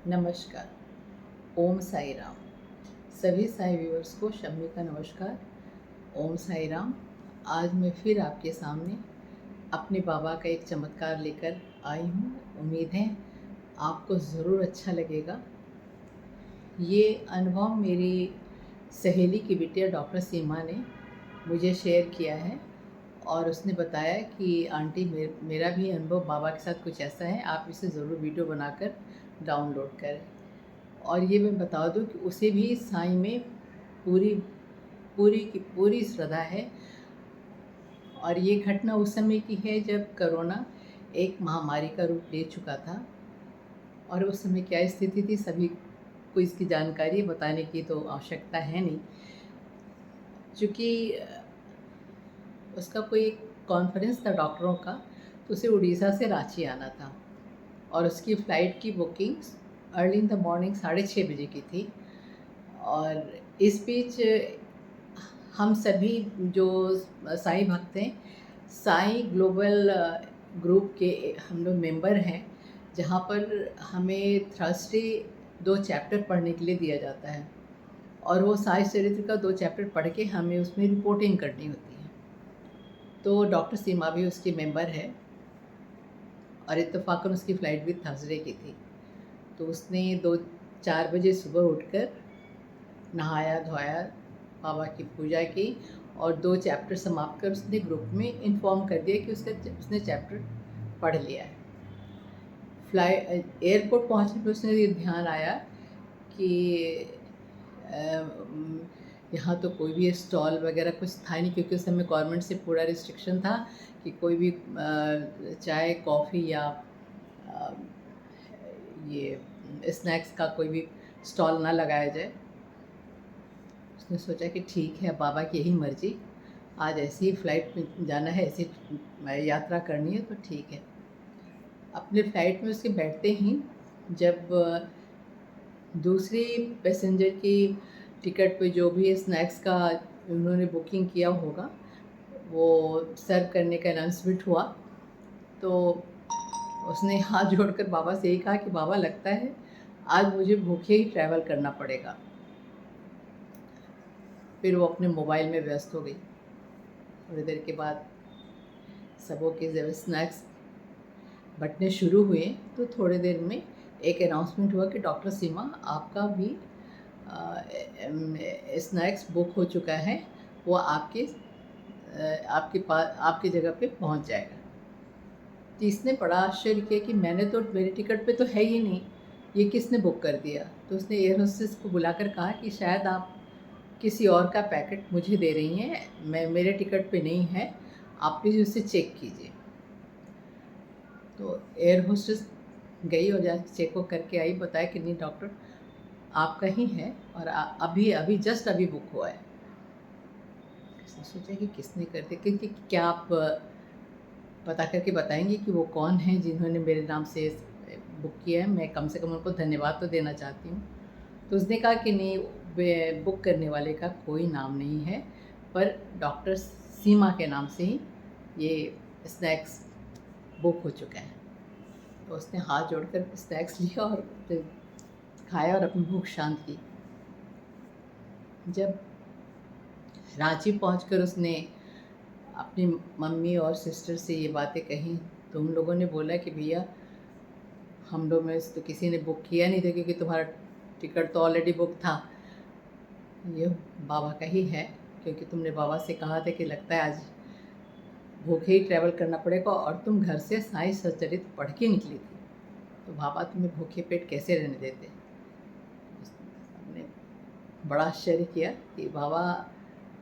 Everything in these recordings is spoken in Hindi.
नमस्कार। ओम साई राम। सभी साई व्यूअर्स को शम्मी का नमस्कार। ओम साई राम। आज मैं फिर आपके सामने अपने बाबा का एक चमत्कार लेकर आई हूँ। उम्मीद है आपको ज़रूर अच्छा लगेगा। ये अनुभव मेरी सहेली की बिटिया डॉक्टर सीमा ने मुझे शेयर किया है और उसने बताया कि आंटी मेरा भी अनुभव बाबा के साथ कुछ ऐसा है, आप इसे ज़रूर वीडियो बनाकर डाउनलोड करें। और ये मैं बता दूं कि उसे भी साईं में पूरी पूरी की पूरी श्रद्धा है। और ये घटना उस समय की है जब कोरोना एक महामारी का रूप ले चुका था। और उस समय क्या स्थिति थी सभी को इसकी जानकारी बताने की तो आवश्यकता है नहीं, क्योंकि उसका कोई कॉन्फ्रेंस था डॉक्टरों का, तो उसे उड़ीसा से रांची आना था और उसकी फ़्लाइट की bookings early in the morning 6:30 बजे की थी। और इस बीच हम सभी जो साईं भक्त हैं, साईं ग्लोबल ग्रुप के हम लोग मेंबर हैं, जहाँ पर हमें थर्सडे 2 चैप्टर पढ़ने के लिए दिया जाता है और वो साई चरित्र का 2 चैप्टर पढ़ के हमें उसमें रिपोर्टिंग करनी होती है। तो डॉक्टर सीमा भी उसकी मेंबर है और इत्तेफाकन उसकी फ़्लाइट भी थर्सडे की थी। तो उसने 2-4 बजे सुबह उठकर नहाया धोया, बाबा की पूजा की और 2 चैप्टर समाप्त कर उसने ग्रुप में इन्फॉर्म कर दिया कि उसने चैप्टर पढ़ लिया है। एयरपोर्ट पहुंचने पर उसने ये ध्यान आया कि यहाँ तो कोई भी स्टॉल वगैरह कुछ था नहीं, क्योंकि उस समय गवर्नमेंट से पूरा रिस्ट्रिक्शन था कि कोई भी चाय कॉफ़ी या ये स्नैक्स का कोई भी स्टॉल ना लगाया जाए। उसने सोचा कि ठीक है, बाबा की यही मर्ज़ी, आज ऐसी ही फ़्लाइट में जाना है, ऐसी यात्रा करनी है तो ठीक है। अपने फ़्लाइट में उसके बैठते ही जब दूसरी पैसेंजर की टिकट पे जो भी स्नैक्स का उन्होंने बुकिंग किया होगा, वो सर्व करने का अनाउंसमेंट हुआ, तो उसने हाथ जोड़कर बाबा से यही कहा कि बाबा, लगता है आज मुझे भूखे ही ट्रैवल करना पड़ेगा। फिर वो अपने मोबाइल में व्यस्त हो गई। थोड़ी देर के बाद सबों के जब स्नैक्स बँटने शुरू हुए तो थोड़ी देर में एक अनाउंसमेंट हुआ कि डॉक्टर सीमा, आपका भी स्नैक्स बुक हो चुका है, वो आपकी जगह पे पहुंच जाएगा। तो इसने बड़ा आश्चर्य किया कि मैंने तो, मेरे टिकट पे तो है ही नहीं, ये किसने बुक कर दिया। तो उसने एयर होस्टेस को बुलाकर कहा कि शायद आप किसी और का पैकेट मुझे दे रही हैं, मेरे टिकट पे नहीं है, आप प्लीज़ उसे चेक कीजिए। तो एयर होस्टेस गई और जाके चेक वो करके आई, बताया कि नहीं डॉक्टर, आपका ही है और अभी अभी जस्ट अभी बुक हुआ है। उसने सोचा कि किसने कर दिया, क्योंकि क्या आप पता करके बताएंगे कि वो कौन है जिन्होंने मेरे नाम से बुक किया है, मैं कम से कम उनको धन्यवाद तो देना चाहती हूँ। तो उसने कहा कि नहीं, बुक करने वाले का कोई नाम नहीं है, पर डॉक्टर सीमा के नाम से ही ये स्नैक्स बुक हो चुका है। तो उसने हाथ जोड़कर स्नैक्स लिया और खाया और अपनी भूख शांत की। जब रांची पहुंचकर उसने अपनी मम्मी और सिस्टर से ये बातें कहीं, तो उन लोगों ने बोला कि भैया, हम लोग में से तो किसी ने बुक किया नहीं था, क्योंकि तुम्हारा टिकट तो ऑलरेडी बुक था, ये बाबा का ही है, क्योंकि तुमने बाबा से कहा था कि लगता है आज भूखे ही ट्रैवल करना पड़ेगा और तुम घर से साईं सच्चरित पढ़ के निकली थी, तो बाबा तुम्हें भूखे पेट कैसे रहने देते। हमने बड़ा आश्चर्य किया कि बाबा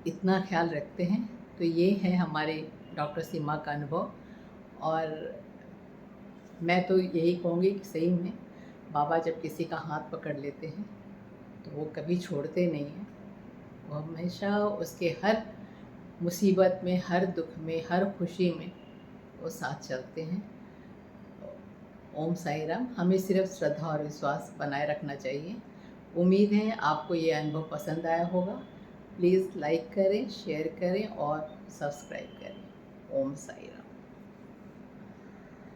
इतना ख्याल रखते हैं। तो ये है हमारे डॉक्टर सीमा का अनुभव। और मैं तो यही कहूँगी कि सही में बाबा जब किसी का हाथ पकड़ लेते हैं तो वो कभी छोड़ते नहीं हैं। वो हमेशा उसके हर मुसीबत में, हर दुख में, हर खुशी में वो साथ चलते हैं। ओम साई राम। हमें सिर्फ श्रद्धा और विश्वास बनाए रखना चाहिए। उम्मीद है आपको ये अनुभव पसंद आया होगा। प्लीज़ लाइक करें, शेयर करें और सब्सक्राइब करें। ओम साई राम।